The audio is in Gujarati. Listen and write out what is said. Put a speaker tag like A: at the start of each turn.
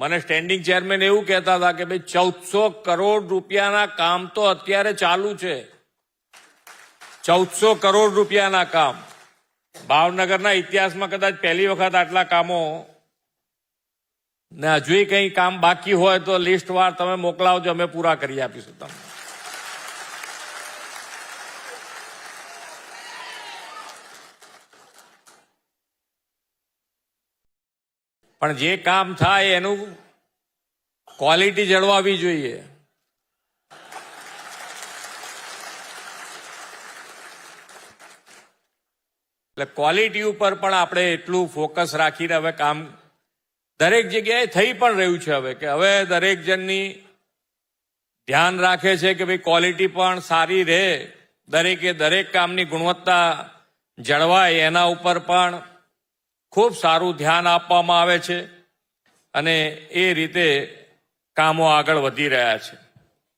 A: મને સ્ટેન્ડિંગ ચેરમેન એવું કહેતા હતા કે ભાઈ 1400 કરોડ રૂપિયાના કામ તો અત્યારે ચાલુ છે. 1400 કરોડ રૂપિયાના કામ. ભાવનગરના ઇતિહાસમાં કદાચ પહેલી વખત આટલા કામો, ને હજુ કંઈ કામ બાકી હોય તો લિસ્ટવાર તમે મોકલાવજો, અમે પૂરા કરી આપીશું તમને. પણ જે કામ થાય એનું ક્વોલિટી જળવાવી જોઈએ. એટલે ક્વોલિટી ઉપર પણ આપણે એટલું ફોકસ રાખીને હવે કામ દરેક જગ્યાએ થઈ પણ રહ્યું છે. હવે કે હવે દરેક જણની ધ્યાન રાખે છે કે ભાઈ ક્વોલિટી પણ સારી રહે, દરેકે દરેક કામની ગુણવત્તા જળવાય, એના ઉપર પણ ખૂબ સારું ધ્યાન આપવામાં આવે છે અને એ રીતે કામો આગળ વધી રહ્યા છે.